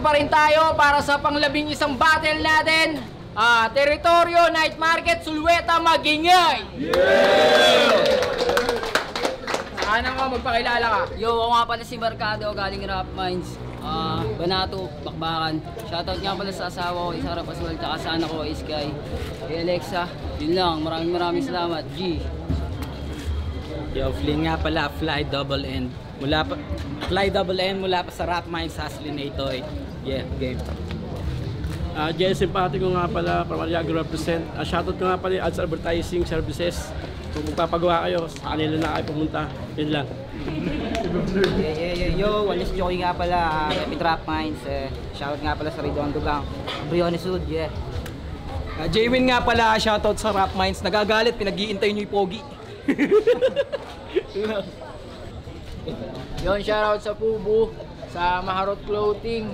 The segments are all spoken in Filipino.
pa rin tayo para sa pang-11 battle natin. Teritoryo, Night Market, Sulweta, Magingay! Yeah! Sana nga magpakilala ka. Yo, ako nga pala si Barkado, galing Rap Minds. Banato, Bakbakan. Shoutout nga pala sa asawa ko, Isara Paswal, tsaka sa anak ko, Iskay. Kay Alexa, yun lang, maraming salamat. G. Yo, Flynn nga pala, Fly Double N. Fly Double N mula pa sa Rap Minds, Haslinator. Yeah, game. Jay Simpatico nga pala, from Aliago represent. Shoutout ko nga pala Ads Advertising Services. Kung magpapagawa kayo, sa kanila na kayo pumunta. Yun lang. Yo, Wallace Joey nga pala, Rapid Rap Minds. Shoutout nga pala sa Redondo Gang. Briones Sud, yeah. Jaywin nga pala, shoutout sa Rap Minds. Nagagalit, pinag-iintay niyo yung pogi. Yon, shoutout sa Pubu, sa Maharot Clothing,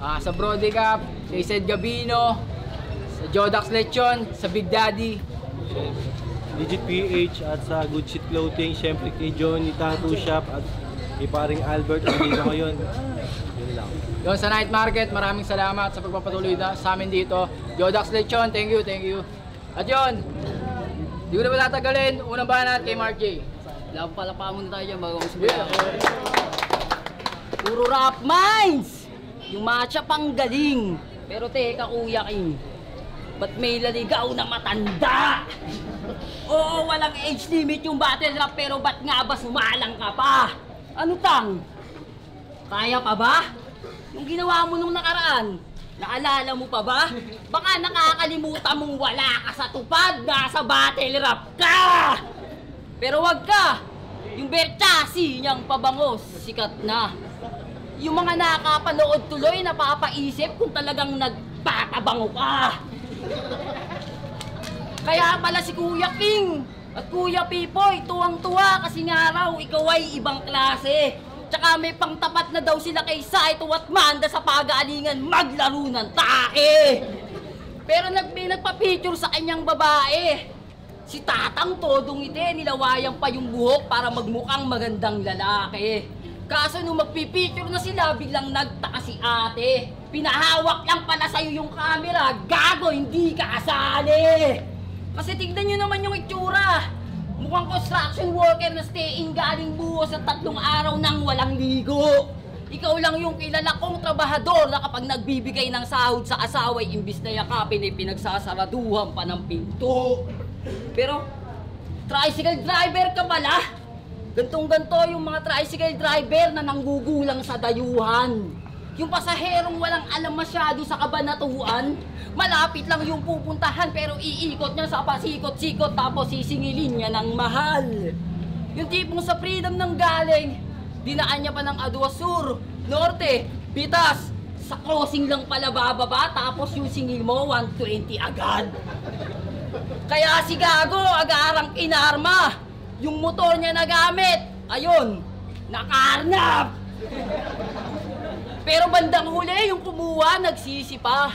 sa Brody Cap, kay Sed Gabino, sa Jodax Lechon, sa Big Daddy, Digit PH at sa Good Shit Clothing, syempre kay Johnny Tattoo Shop at kay paring Albert ang dito ngayon. Yun lang. Yon, sa Night Market, maraming salamat sa pagpapatuloy sa amin dito. Jodax Lechon, thank you. At yon, di ko na matatagalin, unang banat kay Mark J. Labo pala pa muna tayo dyan bago magsimula. Puro Rap Minds! Yung matcha pang galing. Pero teka Kuya King, ba't may laligaw na matanda? Oo, walang age limit yung battle rap, pero ba't nga ba sumalang ka pa? Ano tang? Kaya pa ba? Yung ginawa mo nung nakaraan, naalala mo pa ba? Baka nakakalimutan mong wala ka sa tupad, nasa battle rap ka! Pero wag ka! Yung Berchasi niyang pabangos, sikat na. Yung mga nakapanood tuloy, napapaisip kung talagang nagpapabango ka. Kaya pala si Kuya King at Kuya Pipoy, tuwang-tuwa kasi nga raw ikaw ay ibang klase. Tsaka may pangtapat na daw sila kay Saito at Manda sa pag-aalingan maglaro ng take. Pero may nagpa-picture sa kanyang babae. Si Tatang todong ngiti, nilawayan pa yung buhok para magmukhang magandang lalaki. Kaso nung magpipicture na sila, biglang nagtaka si ate. Pinahawak lang pala sa'yo yung camera. Gago, hindi ka kasali. Kasi tignan nyo naman yung itsura. Mukhang construction worker na stay-in galing buhos sa 3 araw nang walang ligo. Ikaw lang yung kilala kong trabahador na kapag nagbibigay ng sahod sa asawa, imbis na yakapin ay pinagsasaraduhan pa ng pinto. Pero, tricycle driver ka pala. Gantong-ganto yung mga tricycle driver na nanggugulang sa dayuhan. Yung pasaherong walang alam masyado sa kabanatuan, malapit lang yung pupuntahan pero iikot niya sa pasikot-sikot tapos sisingilin niya ng mahal. Yung tipong sa Freedom ng galing, dinaan niya pa ng Adwa Sur, Norte, Pitas, sa crossing lang pala bababa tapos yung singil mo 120 agad. Kaya si Gago, agarang inarma. Yung motor niya nagamit, ayun, nakarnap. Pero bandang huli, yung kumuha, nagsisi pa.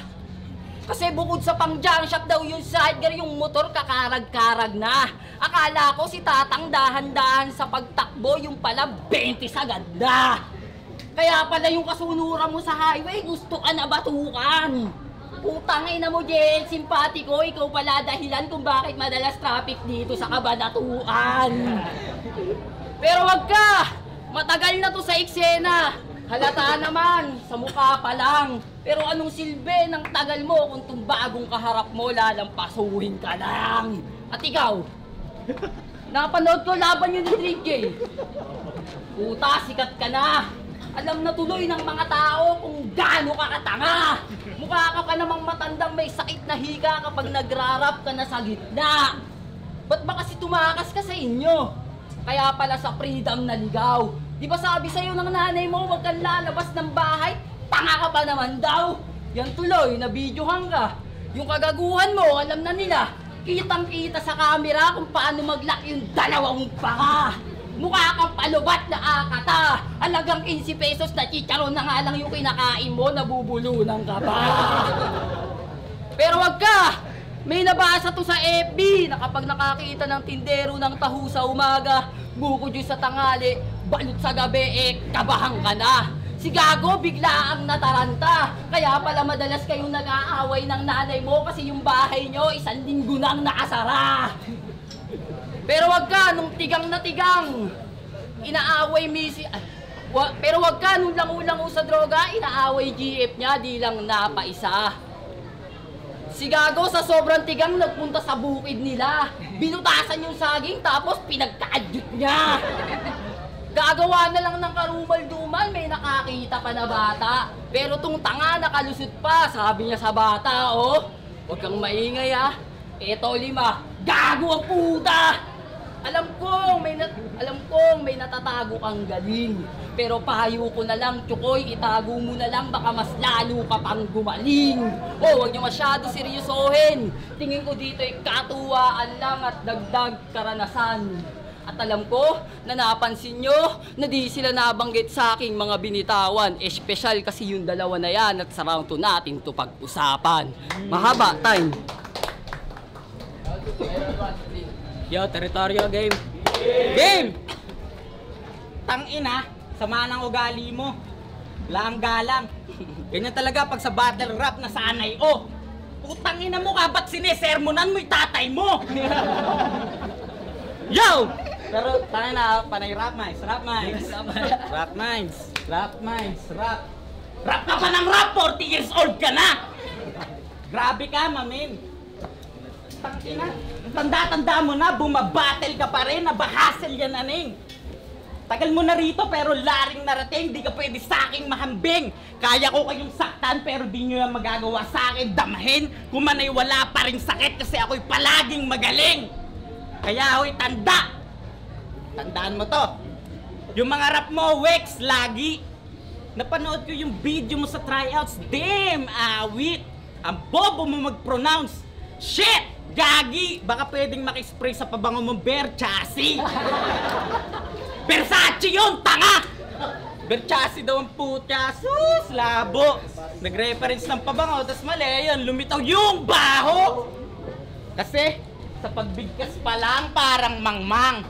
Kasi bukod sa pang-junk shop daw yung sidecar, yung motor kakarag-karag na. Akala ko si Tatang dahan-dahan sa pagtakbo, yung pala 20 sagad na. Kaya pala yung kasunuran mo sa highway, gusto ka na batukan. Putang ina mo, JL Simpatico, ikaw pala dahilan kung bakit madalas traffic dito sa Kabanatuan. Pero wag ka! Matagal na to sa eksena. Halata naman, sa mukha pa lang. Pero anong silbi ng tagal mo kung itong bagong kaharap mo, lalampasuhin ka lang. At ikaw, napanood ko laban yun ni Trick J. Puta, sikat ka na. Alam na tuloy ng mga tao kung gaano ka katanga. Mukha ka pa namang matandang may sakit na higa kapag nagrarap ka na sa gitna. Ba't ba kasi tumakas ka sa inyo? Kaya pala sa Freedom naligaw. Di ba sabi sa'yo ng nanay mo, huwag kang lalabas ng bahay? Tanga ka pa naman daw. Yan tuloy, nabidyohan ka. Yung kagaguhan mo, alam na nila. Kitang-kita sa camera kung paano mag-lock yung 2 paa. Mukha kang palubat na akata. Alagang 15 pesos na chicharon na nga lang yung kinakain mo, nabubulunan ka pa. Pero wag ka! May nabasa to sa FB na kapag nakakita ng tindero ng tahu sa umaga, bukod yun sa tangali, balot sa gabi, kabahan ka na. Si Gago bigla ang nataranta. Kaya pala madalas kayong nag-aaway ng nanay mo kasi yung bahay nyo 1 linggo nang nakasara. Pero wag ka nung tigang na tigang. Inaaway pero wag ka nung langu-langu sa droga, inaaway GF niya, di lang napaisa. Si Gago sa sobrang tigang nagpunta sa bukid nila. Binutasan yung saging tapos pinagkaadyot niya. Gagawa na lang ng karumal-dumal, may nakakita pa na bata. Pero tung tanga nakalusot pa, sabi niya sa bata, oh. Huwag kang maingay ah. Eto 5, gago ang puta! Alam kong may natatago kang galing. Pero payo ko na lang, Tsukoy, itago mo na lang, baka mas lalo ka pang gumaling. Oh, huwag niyo masyado seryosohin. Tingin ko dito ay katuwaan lang at dagdag karanasan. At alam ko na napansin nyo na di sila nabanggit sa aking mga binitawan. Espesyal kasi yung dalawa na yan at sa round 2 natin ito pag-usapan. Mahaba, time. Yo, teritoryo game. Game! Tangina, sama ng ugali mo. Laang galang. Ganyan talaga pag sa battle rap na sanay, oh. Putang ina mo ka, ba't sinesermonan mo yung tatay mo? Yo! Pero tayo na, panay rap minds. Rap minds. Rap ka pa ng rap, 40 years old ka na! Grabe ka, mamin. Tangina, tanda-tanda mo na, bumabattle ka pa rin, nabahasel yan aning. Tagal mo na rito pero laring narating, di ka pwede sa aking mahambing. Kaya ko kayong saktan pero di nyo yan magagawa sa akin damahin. Kumanay wala pa rin sakit kasi ako'y palaging magaling. Kaya ako'y tanda. Tandaan mo to. Yung mga rap mo, Wex, lagi. Napanood ko yung video mo sa tryouts. Damn, awit. Ang bobo mo mag-pronounce. Shit! Gagi! Baka pwedeng makispray sa pabango mong Versace. Versace yun! Tanga! Versace daw ang putya. Sus! Labo! Nag-reference ng pabango, tas mali yun. Lumitaw yung baho! Kasi sa pagbigkas pa lang parang mangmang.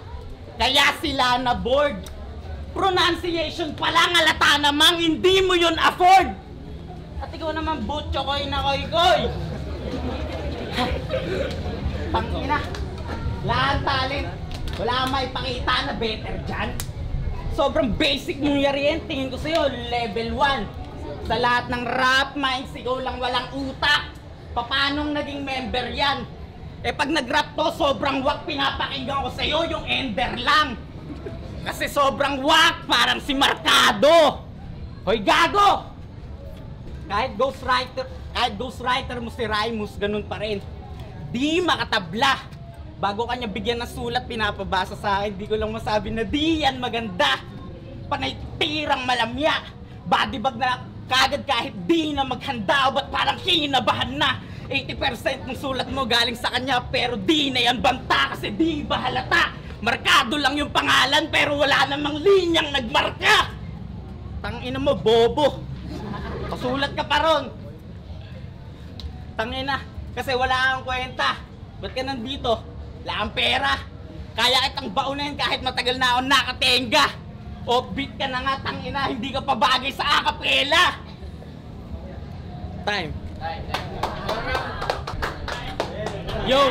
Kaya sila na board. Pronunciation pa lang alata namang hindi mo yun afford. At ikaw naman butcho koy na koy. Pangina, lahat talent. Wala kang maipakita na better dyan. Sobrang basic mong yariin, tingin ko sa'yo, level 1. Sa lahat ng rap minds, ikaw lang walang utak. Paanong naging member yan? Eh pag nag-rap to, sobrang wak, pinapakinggan ko sa'yo yung ender lang. Kasi sobrang wak, parang si Marcado. Hoy gago! Kahit ghostwriter mo si Rhymus, ganun pa rin. Di makatabla. Bago kanya bigyan ng sulat, pinapabasa sa akin, di ko lang masabi na di yan maganda. Panay tirang malamya. Body bag na kagad kahit di na maghanda, ba't parang kinabahan na. 80% ng sulat mo galing sa kanya pero di na yan banta kasi di ba halata. Markado lang yung pangalan pero wala namang linyang nagmarka. Tangina mo, bobo. Pasulat ka pa ron. Tangina, kasi wala kang kwenta. Ba't ka nandito? Wala kang pera. Kaya kitang baunin kahit matagal na ako nakatenga. Offbeat ka na nga, tangina, hindi ka pa bagay sa akapela. Time. Yo!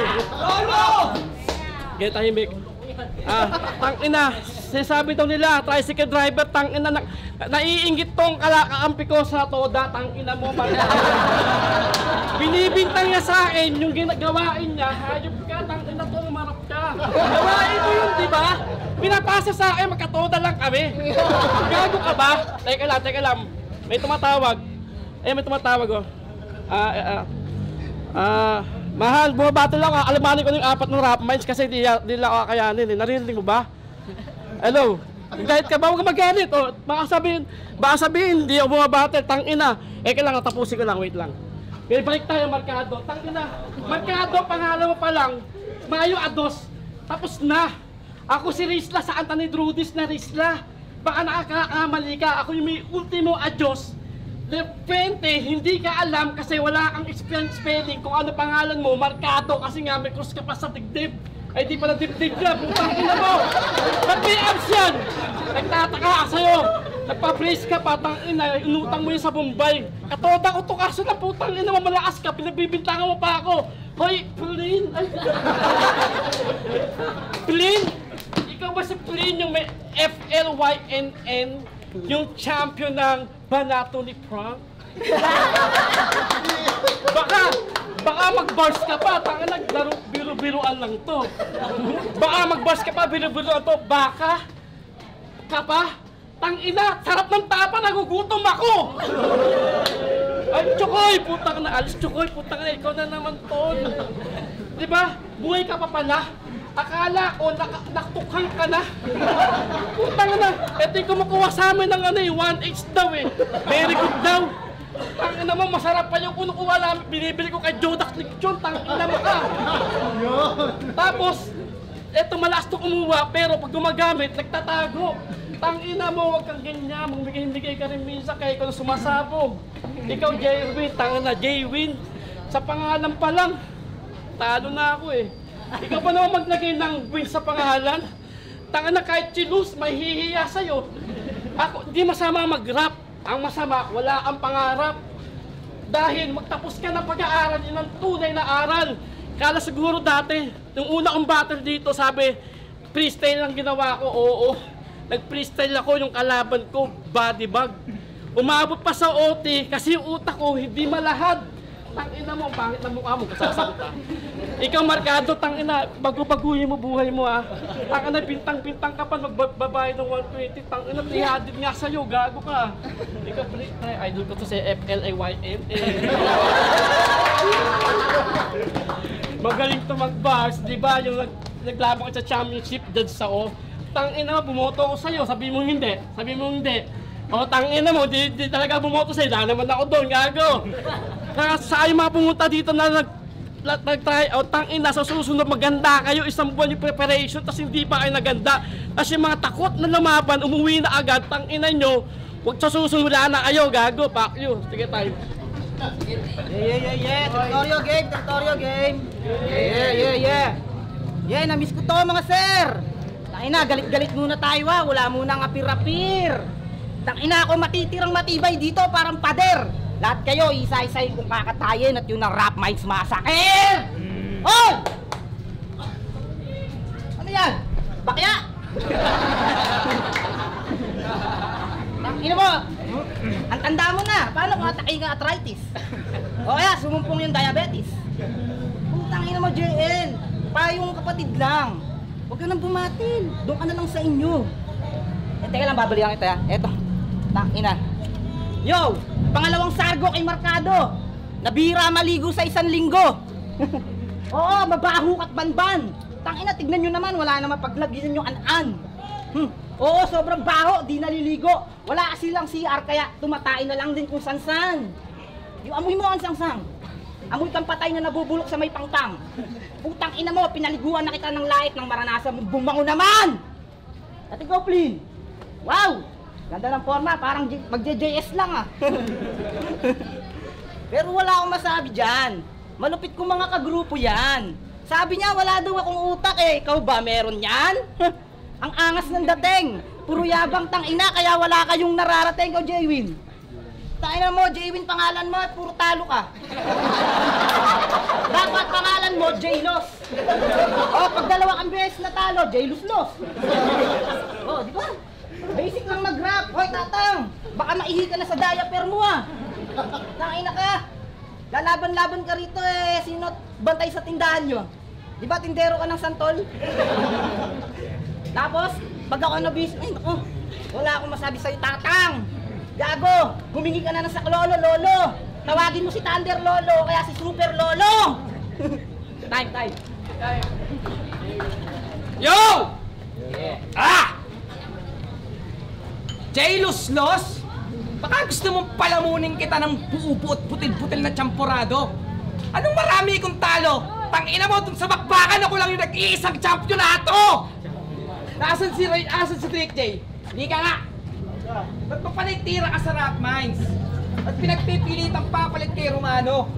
Get tahimik. Tangina, sinasabi daw nila, tricycle driver, tangina, naiinggit tong kaampi ko sa toda, tangina mo, binibintang niya sa akin yung ginagawain niya, hayop ka, tangina to, umarap ka. Gawain mo yun, di ba? Pinapasa sa akin, magkatoda lang kami. Gago ka ba? Teka lang, may tumatawag. May tumatawag, oh. Mahal, bumabati lang, alamanin ko yung 4 ng rap minds kasi di lang ako kakayanin. Narinig mo ba? Hello? Kahit ka ba, huwag ka magalit. Oh, baka sabihin, di ako bumabati, tangina. Kailangan tapusin ko lang, wait lang. Balik tayo, Marcado. Tangina, Marcado, pangalan mo pa lang, Mayo Ados. Tapos na. Ako si Rizla sa Anthony Drudis na Rizla. Baka nakakakamali ka, ako yung may ultimo adyos. Repente, hindi ka alam kasi wala kang spelling kung ano pangalan mo, Marcado, kasi nga may cross ka pa sa dibdib. Ay di pala dibdib na, putang ina mo! Ba't may abs yan? Nagtataka ka sa'yo! Nagpa-brace ka pa, tangina, inutang mo yun sa Bombay. Katoda ko to kaso na putang ina mo, malakas ka, pinagbibintangan mo pa ako. Hoy, Plin! Ay. Plin! Ikaw ba si Plin yung may FLYNN, yung champion ng Banato ni Frank? Baka mag-bars ka pa, tanga naglaro, biro-biroan lang to. Baka mag-bars ka pa, biro-biroan to, baka ka pa, tangina, sarap ng tapa, nagugutom ako! Ay, Chokoy, putang na, alis Chokoy, putang na, ikaw na naman tol. Diba, buhay ka pa pala, akala ko naktukhang ka na. Putang na, eto yung kumukuha sa amin ng 1H daw eh, very good daw. Tangina mo, masarap pa yung kunukuha namin, binibili ko kay Jodax Lechon, tangina mo ka. Tapos, eto malakas to kumuha, pero pag gumagamit, nagtatago. Tangina mo, wag kang ganyan, magbigay-bigay ka rin minsan kaya ikaw sumasabog. Ikaw, Jaywin, tangina, Jaywin. Sa pangalan pa lang, talo na ako eh. Ikaw pa naman maglagay ng win sa pangalan. Tangina, kahit chilus, may hihiya sa'yo. Ako, di masama mag-rap. Ang masama, wala ang pangarap. Dahil magtapos ka ng pag-aaral, yun ang tunay na aral. Kala siguro dati, yung una kong battle dito, sabi, freestyle lang ginawa ko, oo. Nag-freestyle ako, yung kalaban ko, body bag. Umabot pa sa OT, kasi yung utak ko, hindi malahad. Tangina mo, pangit na mukha mo, kasasalita. Ikaw, Markado, tangina, bago-baguhin mo buhay mo ah. Tangina, pintang-pintang ka pa, magbabayad ng 120, tangina, 300 nga sa'yo, gago ka. Ikaw, idol ko to si FLAYN. Magaling to mag-bars, di ba? Yung naglaban ka sa championship, judge sa O. Tangina, bumoto ko sa'yo, sabi mo hindi. O, tangina mo, di talaga bumoto sa'yo, dahil naman ako doon, gago. Sa ay mga pumunta dito na nag-try out, tangina, sa susunod maganda kayo, isang buwan yung preparation, tas hindi pa kayo naganda. Kasi mga takot na lumaban, umuwi na agad, tangina nyo, huwag sa susunod wala na kayo, gago, fuck you. Sige tayo. Yeah. Territorio game. Yeah, na-miss ko to mga sir. Tangina, galit-galit muna tayo ha, wala munang apir-apir. Tangina, ako matitirang matibay dito, parang pader. Lahat kayo, isa-isay kung kakatayin at yun ang Rap Minds Massacre! Hoy! Ano yan? Bakya? Tangina mo! Ang tanda mo na! Paano kung atake ka arthritis? O kaya, sumumpong yung diabetes. Kung tangina mo, JN, payong kapatid lang. Huwag ka nang bumatil. Doon ka na lang sa inyo. Teka lang, babalikan kita. Eto, tangina. Yo! Pangalawang sargo kay Markado. Nabira maligo sa 1 linggo. Oo, mabaho at banban. Tangina, tignan nyo naman, wala naman paglagyan yung an-an. Oo, sobrang baho, di naliligo. Wala kasi lang CR, kaya tumatay na lang din kung san-san. Yung amoy mo ang sang-sang. Amoy kang patay na nabubulok sa may pangpang. Putang ina mo, pinaliguan na kita ng lait ng maranasan mong bumango naman. At ikaw, Plin. Wow! Ganda ng forma, parang mag-JJS lang ah. Pero wala akong masabi dyan. Malupit ko mga kagrupo yan. Sabi niya, wala daw akong utak eh. Ikaw ba, meron yan? Ang angas ng dating. Puro yabang tangina, kaya wala kayong nararating ko, Jaywin. Tangina mo, Jaywin pangalan mo, puro talo ka. Dapat pangalan mo, Jaylos. O, pag 2 kang beses na talo, Jaylos-los. O, di ba? Basic lang mag-rap. Hoy, Tatang! Baka maihi ka na sa diaper mo ah. Tangina ka. Lalaban-laban ka rito eh. Sino bantay sa tindahan nyo? Di ba tindero ka ng santol? Tapos, pag ako nabis, ay naku, wala akong masabi sa'yo, Tatang. Gago, humingi ka na ng saklolo, Lolo. Tawagin mo si Thunder Lolo, kaya si Super Lolo. Time. Yo! Ah! Jaylos-los? Baka gusto mong palamunin kita ng buo-buo at putil-putil na tsampurado. Anong marami kong talo? Tangina mo, dun sa bakbakan ako lang yung nag-iisang championato! Asan si Trick J? Hindi ka nga! Ba't pa panitira ka sa Rap Minds? At pinagpipilitang papalit kay Romano?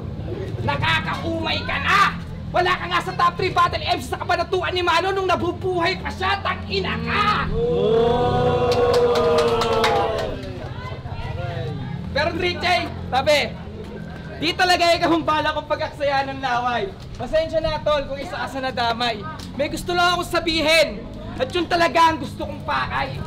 Nakakaumay ka na! Wala ka nga sa top 3 battle MC sa kabanatuan ni Mano nung nabubuhay pa siya! Tangina ka! Pero Richie, sabi, di talaga ikahumbala kung pag-aksaya ng laway. Pasensya na tol kung isa ka sa nadamay. May gusto lang akong sabihin. At yun talaga ang gusto kong pakay.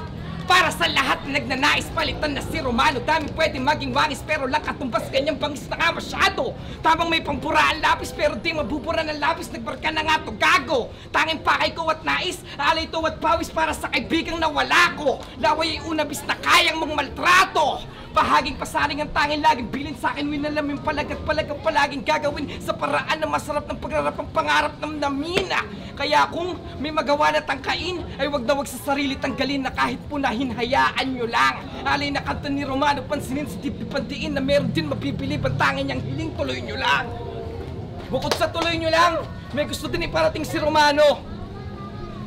Para sa lahat na nagnanais palitan na si Romano, dami pwede maging wangis pero lang katumbas ganyang bangis na nga masyado. Tamang may pampura ang lapis pero di mabubura ng lapis, nagbarka na nga to gago. Tanging pakay ko at nais, alay to at pawis para sa kaibigang nawala ko. Laway ay unabis na kayang mong maltrato. Bahaging pasaring ang tanging laging bilin sa akin, winalamin palag at palag ang palaging gagawin sa paraan na masarap ng pagrarap ang pangarap ng namina. Kaya kung may magawa na tangkain, ay wag na wag sa sarili tanggalin na kahit punahin, hayaan nyo lang. Alay na kanta ni Romano, pansinin sa tipi pantiin na meron din mabibilib ang tanging niyang hiling, tuloy nyo lang. Bukod sa tuloy nyo lang, may gusto din iparating si Romano.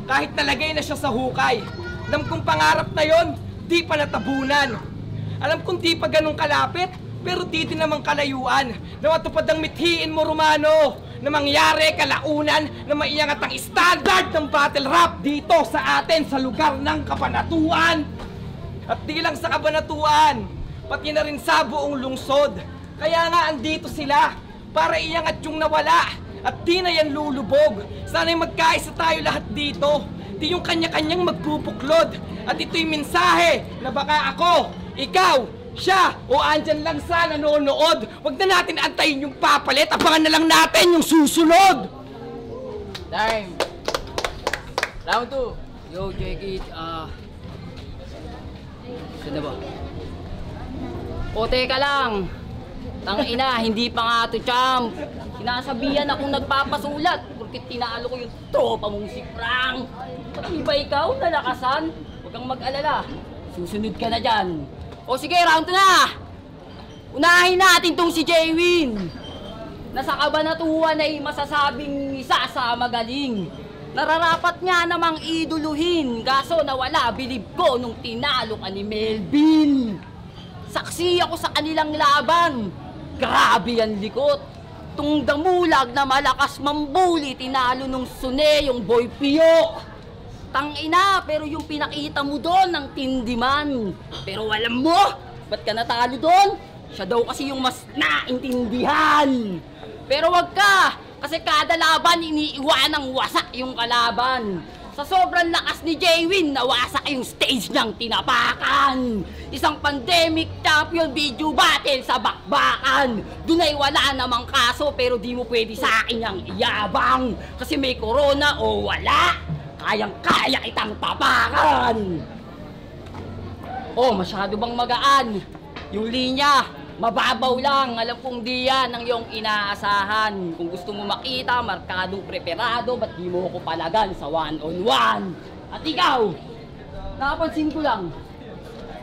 Kahit nalagay na siya sa hukay, alam kong pangarap na yon, di pa natabunan. Alam kong di pa ganun kalapit, pero di din naman kalayuan. Na matupad ang mithiin mo, Romano, na mangyari kalaunan na maiangat ang standard ng battle rap dito sa atin sa lugar ng Kabanatuan. At di lang sa Kabanatuan, pati na rin sa buong lungsod. Kaya nga andito sila, para iangat yung nawala at di na yan lulubog. Sana'y magkaisa tayo lahat dito, di yung kanya-kanyang magpupuklod. At ito'y mensahe na baka ako, ikaw, siya, o andyan lang sa nanonood. Huwag na natin antayin yung papalit, abangan na lang natin yung susunod. Time. Round 2. Yo, check it. Saan na ba? O, teka lang. Tangina, hindi pa nga to, champ. Sinasabihan akong nagpapasulat porque tinalo ko yung tropa mong si Frank. Pati ba ikaw nalakasan? Huwag kang mag-alala. Susunod ka na dyan. O sige, round 2 na! Unahin natin tong si J-Win. Nasa Kabanatuan ay masasabing isa sa magaling. Nararapat nga namang iduluhin, kaso nawala bilib ko nung tinalo ka ni Melvin. Saksi ako sa kanilang laban. Grabe ang likot. Tung damulag na malakas mambuli, tinalo nung Sune yung Boy Pio. Tangina, pero yung pinakita mo doon ng tindiman. Pero alam mo, ba't ka natalo doon? Siya daw kasi yung mas naintindihan. Pero wag ka, kasi kada laban iniiwan ng wasak yung kalaban. Sa sobrang lakas ni J-Win, nawasak yung stage niyang tinapakan. Isang pandemic champion video battle sa bakbakan. Doon ay wala namang kaso, pero di mo pwede sa akin yung iyabang. Kasi may corona o wala. Kayang-kaya kitang tapakan! Oh, masyado bang magaan? Yung linya, mababaw lang. Alam kong di yan ang iyong inaasahan. Kung gusto mo makita, markadong preparado, ba't di mo ko palagan sa one-on-one? At ikaw, napansin ko lang,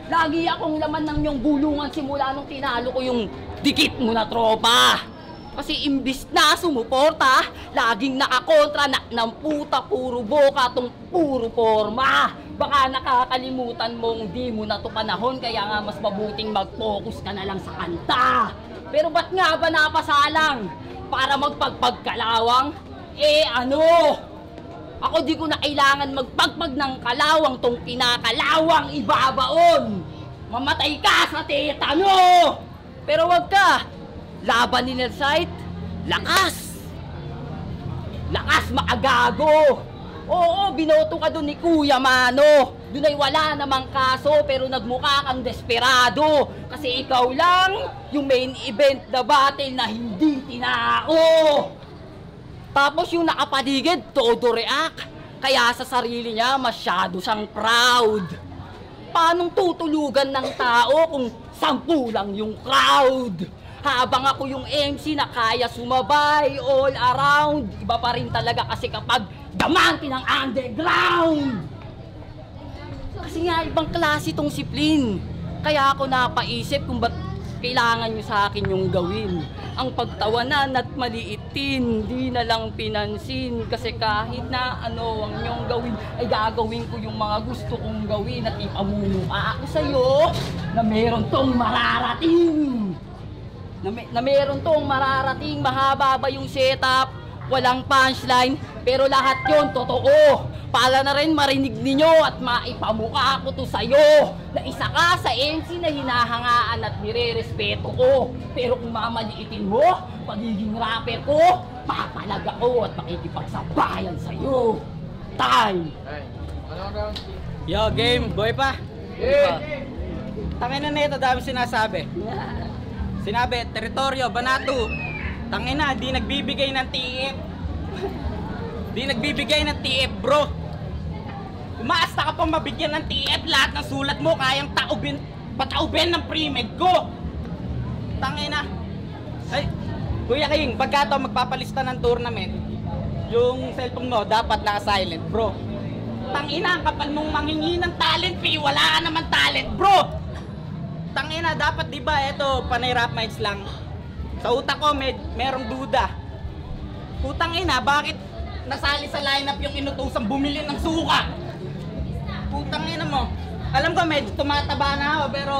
lagi akong laman ng iyong bulungan simula nung tinalo ko yung dikit mo na tropa. Kasi imbis na sumuporta, laging nakakontra na ng puta, puro boka tong puro forma. Baka nakakalimutan mong di mo na to panahon, kaya nga mas mabuting mag-focus ka na lang sa kanta. Pero ba't nga ba napasalang? Para magpagpagkalawang? Ako di ko na kailangan magpagpag ng kalawang tong kinakalawang ibabaon. Mamatay ka sa tetano! Pero wag ka! Laban ni Nelsight, lakas! Lakas makagago! Oo, binoto ka doon ni Kuya Mano. Doon ay wala namang kaso pero nagmukha kang desperado. Kasi ikaw lang yung main event na battle na hindi tinao. Tapos yung nakapaligid, todo react. Kaya sa sarili niya masyado siyang proud. Paanong tutulugan ng tao kung 10 lang yung crowd? Habang ako yung MC na kaya sumabay all around. Iba pa rin talaga kasi kapag damante ng underground. Kasi nga ibang klase tong si Flynn. Kaya ako napaisip kung ba't kailangan nyo sa akin yung gawin. Ang pagtawanan at maliitin, di na lang pinansin. Kasi kahit na ano ang nyong gawin, ay gagawin ko yung mga gusto kong gawin. At ipamumukha ako sa'yo na meron tong mararating. Na meron tong mararating, mahaba ba yung setup, walang punchline, pero lahat yon totoo. Para na rin marinig ninyo at maipamukha ko to sa'yo na isa ka sa MC na hinahangaan at nire-respeto ko. Pero kung mamaliitin mo, pagiging rapper ko, papalag ako at makikipagsabayan sa'yo. Time! Yo, game, boy pa. Tangina na ito, dami sinasabi. Sinabi, teritoryo, Banatu. Tangina, di nagbibigay ng TF. Di nagbibigay ng TF, bro. Umaasta ka pa mabigyan ng TF, lahat ng sulat mo kayang pataubin ng pre-med ko. Tangina. Ay, Kuya King, pagka to magpapalista ng tournament, yung cellphone mo dapat naka-silent, bro. Tangina, ang kapal mong manghingi ng talent fee, wala ka naman talent, bro. Tangina, dapat diba, eto, panay rap minds lang. Sa utak ko, merong duda. Putang ina, bakit nasali sa lineup yung inutusang bumili ng suka? Putang ina mo. Alam ko, medyo tumataba na ako, pero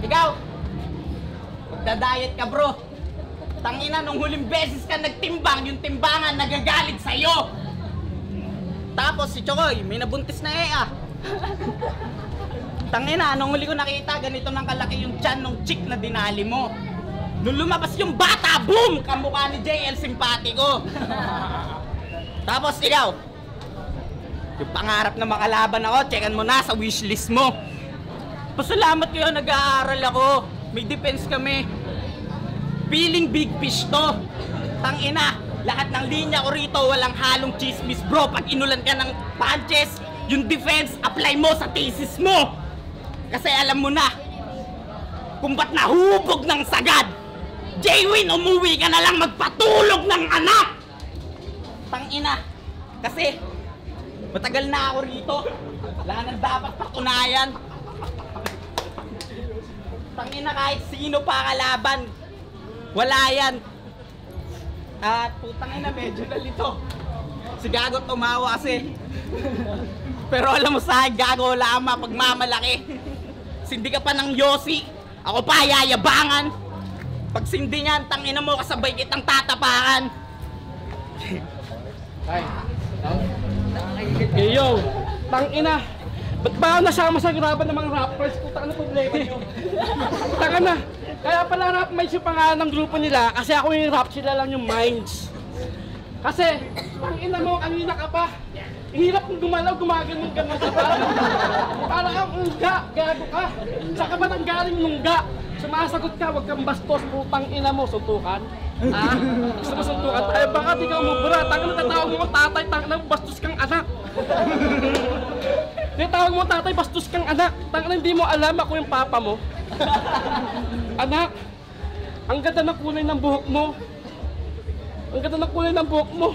ikaw, magda-diet ka, bro. Tangina, nung huling beses ka nagtimbang, yung timbangan nagagalit sa'yo. Tapos si Chokoy, may nabuntis na ah. Tangina, nung huli ko nakita, ganito nang kalaki yung tiyan ng chick na dinali mo. Nung lumabas yung bata, boom! Kamukha ni JL simpatiko. Tapos ikaw, yung pangarap na makalaban ako, checkan mo na sa wishlist mo. Pasalamat kayo, nag-aaral ako. May defense kami. Feeling big fish to. Tangina, lahat ng linya ko rito, walang halong chismis, bro. Pag inulan ka ng punches, yung defense, apply mo sa thesis mo. Kasi alam mo na, kung ba't nahubog ng sagad, J-Win, umuwi ka na lang magpatulog ng anak! Tangina, kasi matagal na ako rito. Wala nang dapat patunayan. Tangina, kahit sino pa kalaban, wala yan. At putang ina, medyo nalito. Si Gago tumawa kasi. Pero alam mo sa akin, Gago, wala kang mapagmamalaki. Sindi ka pa ng Yossi, ako pa yayabangan. Pag sindi niyan, tangina mo, kasabay kitang tatapakan. Yo, tangina. Ba't ba ako nasama sa graban ng mga rappers? Putang na problema nyo. Tanga na. Kaya pala rap minds yung pangalan ng grupo nila kasi ako yung rap, sila lang yung minds. Kasi, tangina mo, kanina ka pa. Hirap kong gumalaw, gumaganon ka pa. Para kang ungga, gago ka. Saan ka ba nang galing nungga? Sumasagot ka, wag kang bastos, putang ina mo, suntukan. Ha? Gusto mo suntukan tayo? Baka di ka umubura. Tanga na tatawag mo tatay, tanga na bastos kang anak. Tinatawag mo tatay, bastos kang anak. Tanga na hindi mo alam ako yung papa mo. Anak, ang ganda ng kulay ng buhok mo. Ang ganda ng kulay ng buhok mo.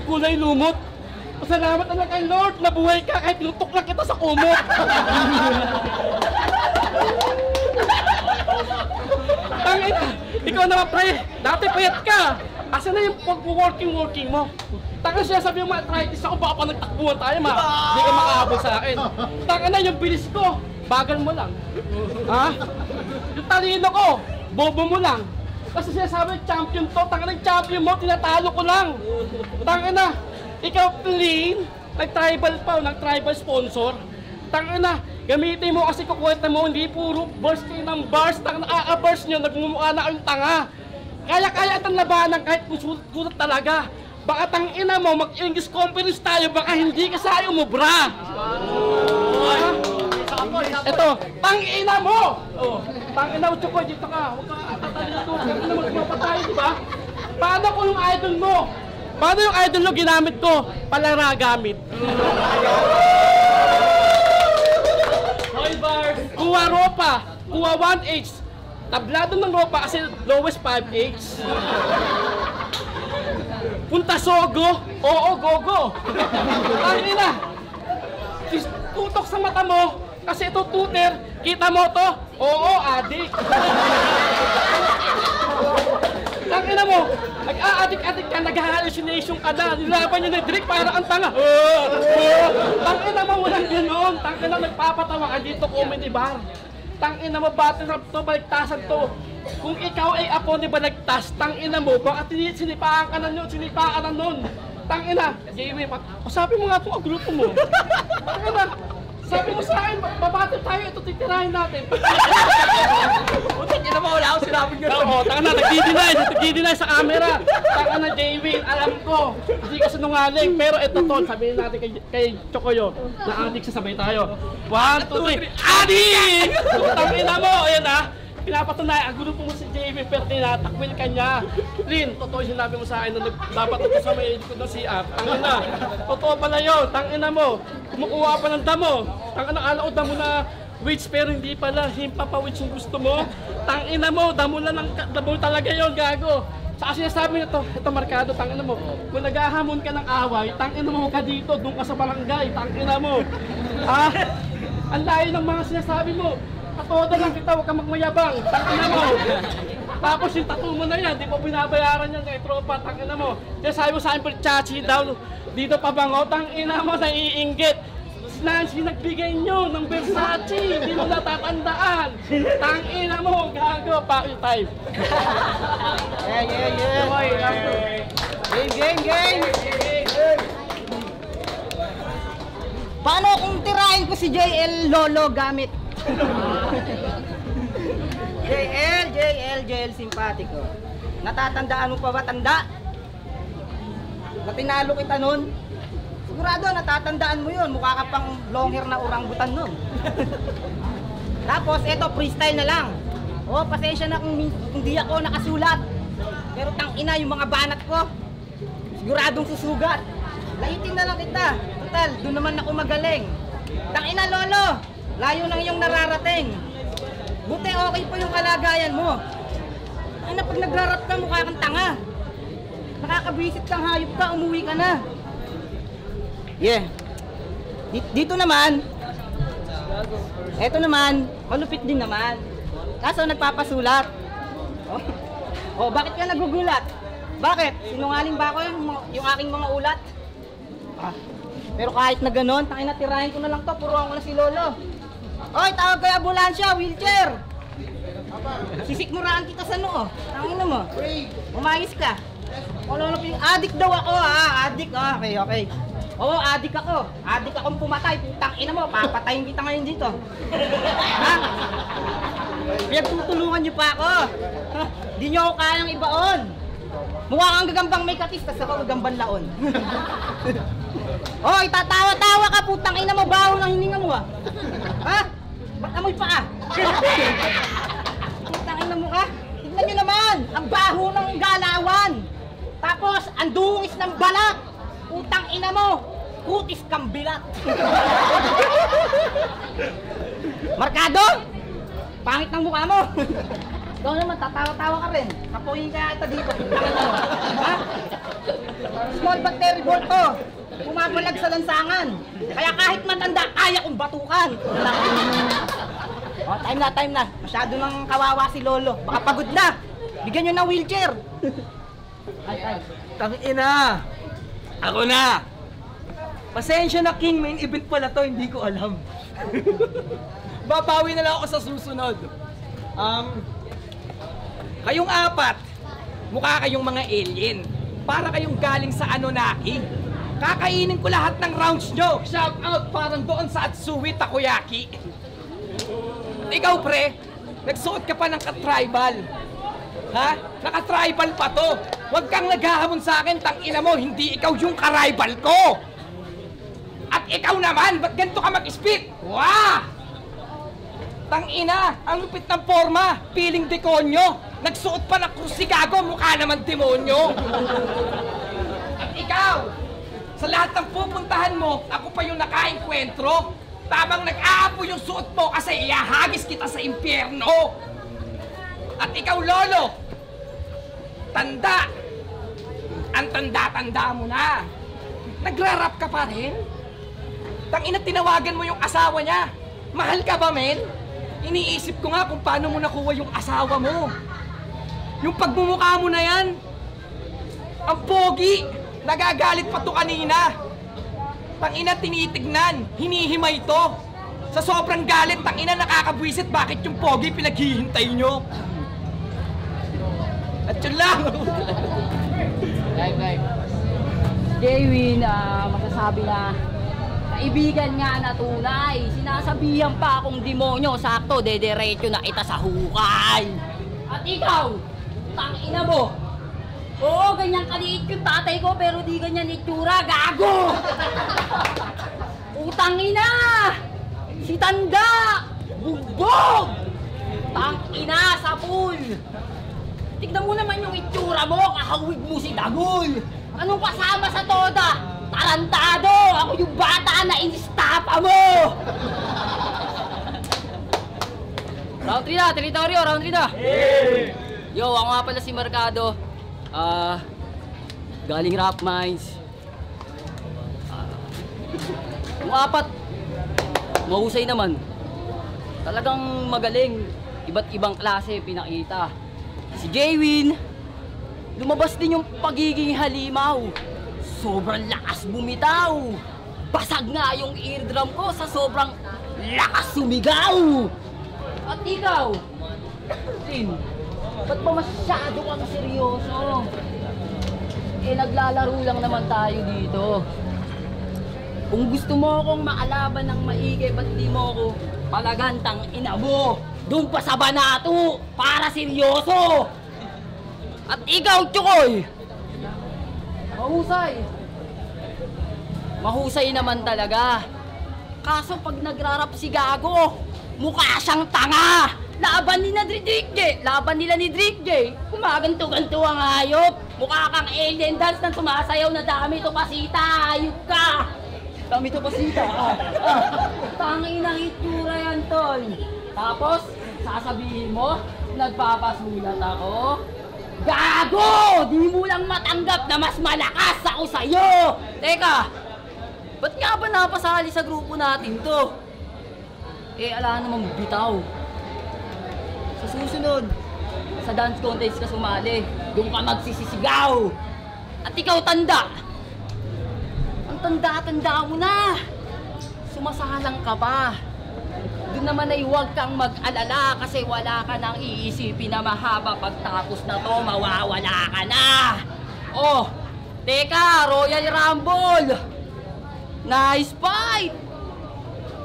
Kulay lumot. Pasalamat na lang kay Lord, nabuhay ka kahit pinutok lang kita sa kumot. Tangina, ikaw naman pre, dati payat ka. Asa na yung pag-working mo? Tanga siya sabi yung arthritis ako, baka pa nagtakbuhan tayo hindi ka makahabol sa akin. Tanga na yung bilis ko, bagal mo lang. Ha? Yung talino ko, bobo mo lang. Kasi siya sabi champion to, tanga na yung champion mo, tinatalo ko lang. Tanga na, ikaw plain, nag-tribal pa, nag-tribal sponsor. Tanga na, gamitin mo kasi kukwenta mo, hindi puro burst kayo ng bars, tanga na a-burst nyo, nagmumukha na kayong tanga. Kaya itong labanan kahit kung sulat talaga. Baka tangina mo, mag-English conference tayo, baka hindi ka sayo mo, bra. Ito, tangina mo! Tangina mo, Chokoy, dito ka. Huwag ka tatalin ito. Tangina mo, magpapatay, di ba? Paano ko yung idol mo? Paano yung idol mo ginamit ko? Palara gamit. Kuha ropa, kuha 1H. Tablado ng ropa kasi lowest 5H. Punta Sogo, oo, gogo. Tangina, tutok sa mata mo, kasi ito tutor, kita mo to, oo, adik. Tangina mo, nag-a-adik-adik ka, nag-hallucination ka na, nilaban nyo na Drake para ang tanga. Tangina mo, walang ganon, tangina nagpapatawa ka dito, comedy bar. Tangina mo, battle rap to, baligtasan to. Kung ikaw ay apo ni Balagtas, tangina mo, baka sinipaan ka na nun, sinipaan ka na nun. Tangina, Jamie, sabi mo nga itong grupo mo. Tangina, sabi mo sa akin, babati tayo, ito titirahin natin. Putik ina mo, wala akong sinabi nyo. Oo, tangina, nagdi-deny sa camera. Tangina, Jamie, alam ko, hindi ka sinungaling. Pero ito, Ton, sabihin natin kay Chokoyo, na adik sasabay tayo. 1, 2, 3, adik! Tangina mo, ayan ah. Pinapatunay, ang grupo mo si Jamie, pero tinatakwil ka niya. Lin, totoo yung sinabi mo sa akin na dapat ito sa may likod ng CR. Tangina, totoo pala yun. Tangina mo, kumukuha pa ng damo. Tangina, alaw damo na witch, pero hindi pala himpapawitch yung gusto mo. Tangina mo, damo talaga yun, gago. Sa sinasabi nito, ito markado, tangina mo. Kung naghahamon ka ng away, tangina mo ka dito, doon ka sa barangay, tangina mo. Ha? Ang layo ng mga sinasabi mo. Patoda lang kita, huwag kang magmayabang. Tangina mo. Tapos yung tattoo mo na yan, di mo binabayaran yan kay tropa. Tangina mo. Kaya sabi mo sa akin, chachi daw, dito pa bango. Tangina mo, naiinggit. Nancy, nagbigay nyo ng Versace. Hindi mo natatandaan. Tangina mo, gago. Pack your time. Game! Paano kung tirahin ko si JL Lolo gamit? JL, simpatiko. Natatandaan mo pa ba, tanda? Na tinalo kita nun? Sigurado, natatandaan mo yun. Mukha ka pang long hair na orangutan nun. Tapos, eto, freestyle na lang. Oh, pasensya na kung hindi ako nakasulat. Pero tangina yung mga banat ko. Siguradong susugat. Laitin na lang kita. Total, doon naman ako magaling. Tangina, Lolo! Layo ng iyong nararating. Buti okay pa yung kalagayan mo. Ay na, pag nagrarap ka, mukha kang tanga. Nakakabisit kang hayop ka, umuwi ka na. Yeah. Dito naman, eto naman, malupit din naman. Kaso nagpapasulat. Oh, bakit ka nagugulat? Bakit? Sinungaling ba ako yung aking mga ulat? Pero kahit na ganon, tangina, tirahin ko na lang to, puruan ko na si Lolo. Oy, tawag kayo ambulansya, wheelchair! Sisikmuraan kita sa noo. Tangina mo. Umayos ka. Adik daw ako ha, adik. Okay. Oo, adik ako. Adik akong pumatay. Tangina mo, papatayin kita ngayon dito. Ha? Pinagtutulungan niyo pa ako. Di niyo ako kayang ibaon. Mukha kang gagambang may katis, tas ako gagambang laon. Oy, tatawa-tawa ka, putang ina mo, baho ng hininga mo ha? Ba't amoy pa ka? Putang ina mo ka? Tignan nyo naman, ang baho ng galawan. Tapos, ang dungis ng balat. Putang ina mo, kutis kang bilat. Markado? Pangit ng mukha mo. Ikaw naman, tatawa-tawa ka rin. Kapuhin ka ito dito. Ha? Small but terrible to. Pumapalag sa lansangan. Kaya kahit matanda, kaya kong batukan. Oh, time na. Masyado nang kawawa si Lolo. Baka pagod na. Bigyan nyo ng wheelchair. Ay. Tangina! Ako na! Pasensya na, King. Main event pala to, hindi ko alam. Babawi na lang ako sa susunod. Kayong apat, mukha kayong mga alien. Para kayong galing sa Anunnaki. Kakainin ko lahat ng rounds nyo. Shout out parang doon sa Atsui Takoyaki. Ikaw, pre, nagsuot ka pa ng ka-tribal. Ha? Naka-tribal pa to. Huwag kang naghahamon sa akin, tangina mo, hindi ikaw yung ka-rival ko. At ikaw naman, ba't ganito ka mag-speak? Wah! Tangina, ang lupit ng forma, piling dekonyo. Nagsuot pa ng krusigago, mukha naman demonyo. At ikaw, sa lahat ng pupuntahan mo, ako pa yung nakaenkwentro. Tamang nag-aapo yung suot mo kasi iahagis kita sa impyerno. At ikaw, Lolo, tanda. Ang tanda-tanda mo na. Nagra-rap ka pa rin? Tangina, tinawagan mo yung asawa niya. Mahal ka ba, men? Iniisip ko nga kung paano mo nakuha yung asawa mo. Yung pagmumukha mo na yan. Ang pogi. Nagagalit pa to kanina. Tangina, tinitignan. Hinihimay to. Sa sobrang galit, tangina, nakakabwisit. Bakit yung pogi pinaghihintay nyo? At yun lang. Jaywin, masasabi na kaibigan nga na tunay. Sinasabihan pa akong demonyo, sakto, dederecho na kita sa hukay. At ikaw, tangina mo. Oo, ganyan kaliit yung tatay ko, pero di ganyan itsura, gago! Utangina! Si Tanda! Bugbog! Tangina sa pool! Tignan mo naman yung itsura mo, kahawig mo si Dagul! Anong kasama sa toda? Tarantado! Ako yung bata na inistapa mo! Round 3 na, teritoryo, round 3 na! Yo, ako nga pala si Mercado. Galing Rap Mines. Yung apat, mahusay naman. Talagang magaling. Iba't ibang klase pinakita. Si Jaywin, lumabas din yung pagiging halimaw. Sobrang lakas bumitaw. Basag nga yung eardrum ko sa sobrang lakas sumigaw. At ikaw, Tin, ba't ba masyado kang seryoso? Eh, naglalaro lang naman tayo dito. Kung gusto mo akong maalaban ng maigi, ba't di mo ako palagantang ina mo? Doon pa sa banato, para seryoso! At ikaw, Chukoy! Mahusay. Mahusay naman talaga. Kaso pag nagrarap si Gago, mukha siyang tanga! Laban nila ni Drake J. Kumaganto-ganto ang hayop. Mukha kang alien dance na sumasayaw na dami to pasita. Hayop ka. Dami to pasita. Tangin ang itsura yan, tol. Tapos, sasabihin mo, nagpapasulat ako? Gago! Di mo lang matanggap na mas malakas ako sa'yo. Teka, ba't nga ba napasali sa grupo natin to? Eh, ala namang bitaw. Sa susunod, sa dance contest ka sumali, doon ka magsisisigaw. At ikaw, Tanda, ang tanda-tanda mo na. Sumasalang ka pa. Doon naman ay huwag kang mag-alala kasi wala ka nang iisipin na mahaba pagtapos na to, mawawala ka na. Oh, teka, Royal Rumble. Nice fight!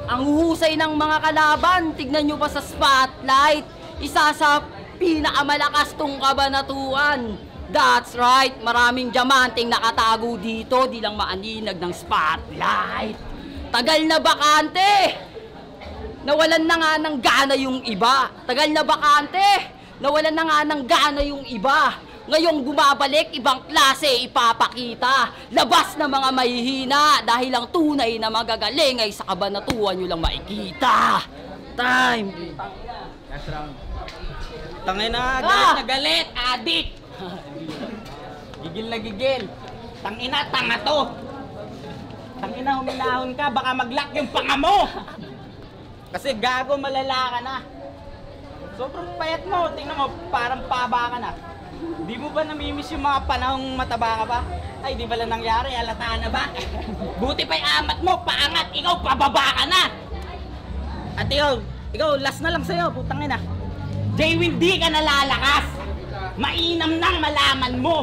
Ang husay ng mga kalaban, tignan nyo pa sa spotlight. Isa sa pinakamalakas tong kabanatuan. That's right, maraming diamanteng nakatago dito, di lang maaninag ng spotlight. Tagal na bakante! Nawalan na nga ng gana yung iba. Tagal na bakante! Nawalan na nga ng gana yung iba. Ngayong bumabalik, ibang klase ipapakita. Labas na mga mahihina dahil ang tunay na magagaling ay sa kabanatuan nyo lang makikita. Time! Last round. Tangay na, galit na galit, adik! Gigil na gigil. Tangina, tanga to. Tangina, huminahon ka, baka mag-lock yung panga mo. Kasi gago, malala ka na. Sobrang payat mo, tingnan mo, parang paba ka na. Di mo ba namimiss yung mga panahong mataba ka ba? Ay, di ba lang nangyari, halata na ba? Buti pa'y amat mo, paangat, ikaw pababa ka na. At ikaw, last na lang sa'yo, putang ina. Jaywin, di ka nalalakas. Mainam nang malaman mo.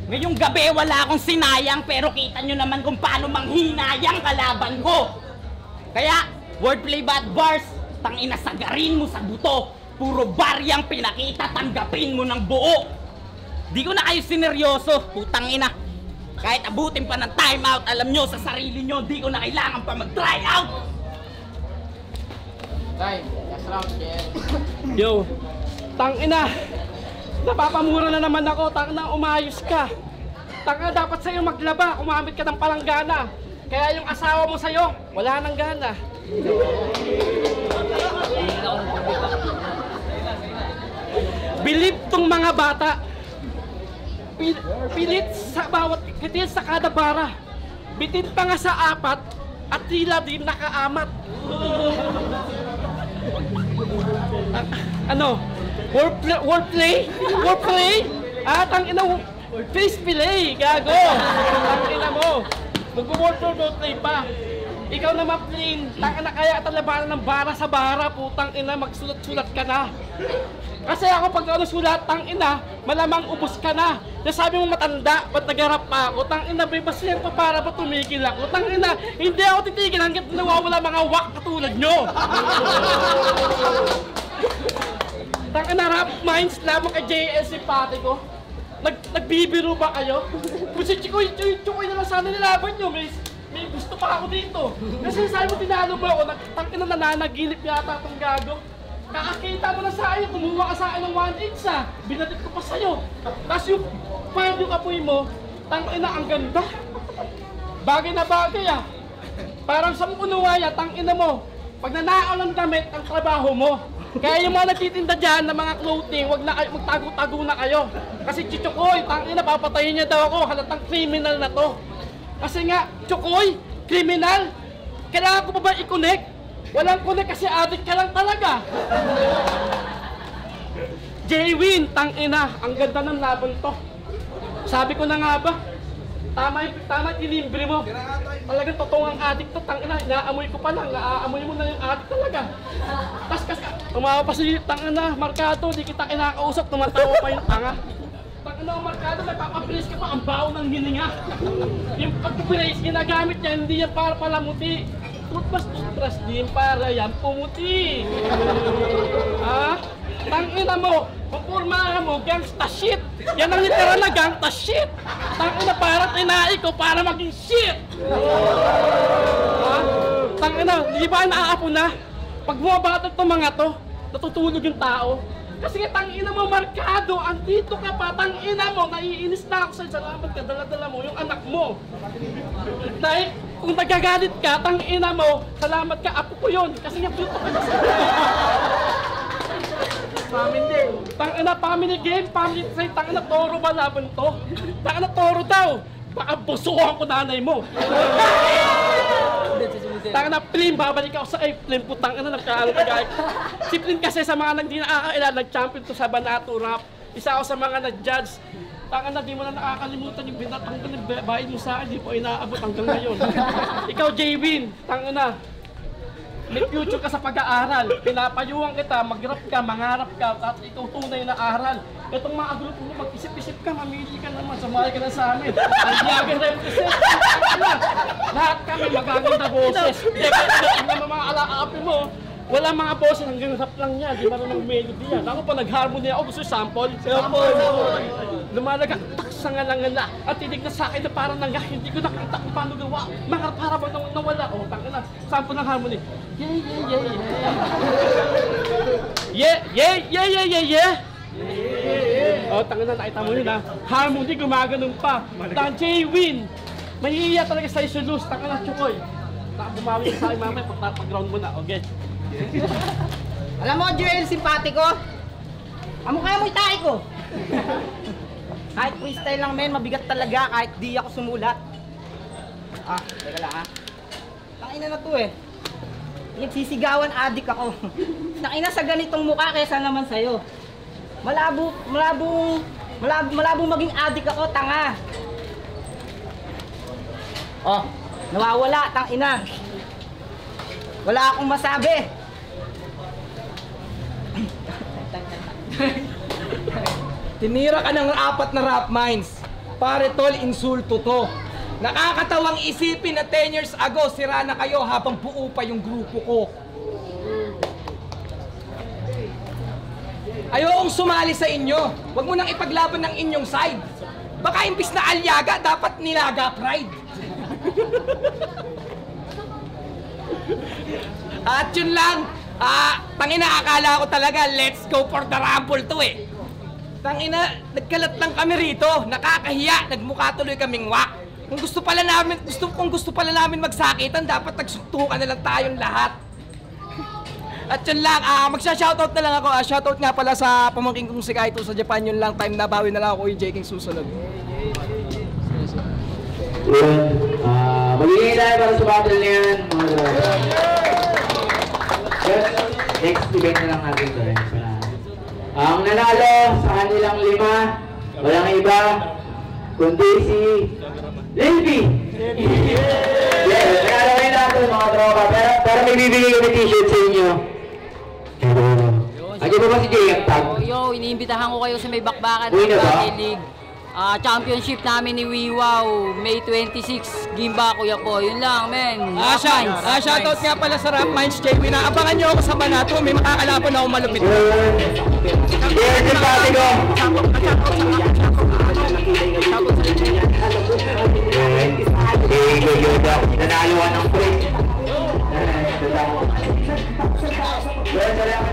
Ngayong gabi wala akong sinayang pero kita nyo naman kung paano manghinayang kalaban ko. Kaya, wordplay ba at bars, tangina sagarin mo sa buto. Puro baryang pinakita, tanggapin mo ng buo. Di ko na kayo sineryoso, putang ina. Kahit abutin pa ng time out, alam nyo sa sarili nyo, di ko na kailangan pa mag-try out. Time, last round, yeah. Yo, tangina. Napapamura na naman ako, tangina, umayos ka. Tangina, dapat sa'yo maglaba, umamit ka ng palanggana. Kaya yung asawa mo sa'yo, wala nang gana. Bilib tong mga bata. Pilit sa bawat kitil sa kada bara. Bitin pa nga sa apat at tila din nakaamat. Ano? Wordplay? Ang ina mo, face play, gago. Ang ina mo. Mag-wordplay pa. Ikaw naman, Plin. Tanga na kaya talabanan ng bara sa bara, putang ina, magsulat-sulat ka na. Kasi ako pag sulat, tang ina, malamang ubos ka na. Nasabi mo matanda, ba't nagarap pa ako? Tang ina, may basiyan pa para ba tumigil ako? Tang ina, hindi ako titigil hanggat nawawala mga wak katulad nyo. Tang ina, rap minds lamang kay JL simpatiko. Nagbibiro ba kayo? Kung si Chikoy na lang sana nilaban nyo, may gusto pa ako dito. Kasi sabi mo tinalo mo ako, tangina nananaginip yata itong gago. Kakakita mo na sa akin, kumuha ka sa akin ng 1/8 ah. Binatit ko pa sa'yo. Tapos yung apoy mo, tangina ang ganda. Bagay na bagay ah. Parang sa punuwaya, tangina mo. Pag nanakaw ng damit ang trabaho mo. Kaya yung mga nagtitinda dyan ng mga clothing, wag na kayo, magtago-tago na kayo. Kasi Chuchoy, tangina, papatayin niya daw ako, halatang criminal na to. Kasi nga, Chuchoy, criminal, kailangan ko pa ba i-connect? Walang connect kasi addict ka lang talaga. J-Win, tangina, ang ganda ng laban to. Sabi ko na nga ba, tama ilibre mo. Talagang totoo ang addict to, tangina, inaamoy ko pa lang, naaamoy mo na yung addict talaga. Tas, tumawa pa si tangina, Markado, di kita kinakausap, tumatawa pa yung tanga. Tangina, Markado, nagpapabilis ka pa, ang baon ng hininga. Yung pag-brace, ginagamit niya, hindi yan para palamuti. Toothbrush din para yan pumuti. Ha? Tangina mo, pupurmahan mo, gangsta shit. Yan ang literal na gangsta shit. Tangina, para tinai ko para maging shit. Ha? Tangina, di ba naaapo na? Pag bumabatag itong mga to, natutulog yung tao. Kasi tangina mo, Markado, andito ka pa, tangina mo, naiinis na ako sa'yo. Salamat ka, dala-dala mo yung anak mo. Dahil kung nagagalit ka, tangina mo, salamat ka, apo ko yun. Kasi nga, puto ka na sa'yo. Family. Tangina, family game, family trade, tangina, toro ba laban to? Tangina, toro daw. Baka busuhan ko nanay mo. Tangina, Plin, babalik ako sa Plin, putang ina, nagkaano ka guys. Si Plin kasi sa mga hindi nakakailan, nag-champion to sa Banato Rap. Isa ako sa mga nag-judge. Tangina, di mo na nakakalimutan yung binatang ko, nagbayad mo sa akin, di po inaabot hanggang ngayon. Ikaw, J-Win, tangina. May future ka sa pag-aaral. Pinapayuhan kita, mag-rap ka, mangarap ka, at ikaw tunay na aral. Itong mga grupo mo, mag-isip-isip ka, mamili ka naman, sumali ka na sa amin. Ang yagan represent. Lahat kami magaganda boses. Tingnan mo mga alaapin mo. Wala mga boses, hanggang rap lang niya, di marunong melody yan. Ako pa nag-harmony ako, gusto sample. Lumalaga, taksa nga lang nga. At tinig na sa akin na parang nangga, hindi ko nakita kung paano gawa. Mga para bang nawala. O, tangin na, sample ng harmony. Yeah. O, tangin na, nakita mo yun ha. Harmony, gumaganon pa. Tang J-Win. Mahihiya talaga sa'yo si Luz, tangin na, Chukoy. Bumawi ka sa akin mamaya, pag-ground mo na, okay? Alam mo, Joel, simpatiko. Kaya mo itay ko. Kahit freestyle lang men, mabigat talaga kahit di ako sumulat. Teka lang ha. Tangina na to eh. Nagsisigawan adik ako. Tangina sa ganitong mukha kaysa naman sa'yo. Malabong maging adik ako, tanga. Oh, nawawala, tangina. Wala akong masabi. Tinira ka ng 4 na rap minds. Pare tol, insulto to. Nakakatawang isipin na 10 years ago, sira na kayo habang buo pa yung grupo ko. Ayokong sumali sa inyo. Huwag mo nang ipaglaban ng inyong side. Baka imbis na alyaga, dapat nilaga pride. At yun lang. Tangina, akala ko talaga, let's go for the rumble to eh. Tangina, nagkalat lang kami rito. Nakakahiya, nagmukha tuloy kaming wak. Kung gusto pala namin magsakitan, dapat nagsuntukan na lang tayong lahat. At yun lang, magsha-shoutout na lang ako. Shoutout nga pala sa pamangking kong si Kaito sa Japan. Yun lang, time na bawi na lang ako yung J-King susunod. Magiging tayo para sa battle na yan. Next event na lang natin ito. Ang nanalo sa kanilang 5, walang iba, kundi si Lilby! Yes, nanalo kayo natin mga may bibigay kami t-shirt sa inyo. Andiyan ba si Jay ang tag? Yo, iniimbitahan ko kayo sa may bakbakan Uy ng na ba? Battle League. Championship namin ni Wiwaw, May 26, Gimba, Kuya po. Yun lang, men. Shoutout nga pala sa Rap Minds, JW. Naabangan nyo ako sa Banato. May makakalapon ako malupit. Yes, yung pati ko. Hey, Yoda, nanalo ka ng quiz. Salamat.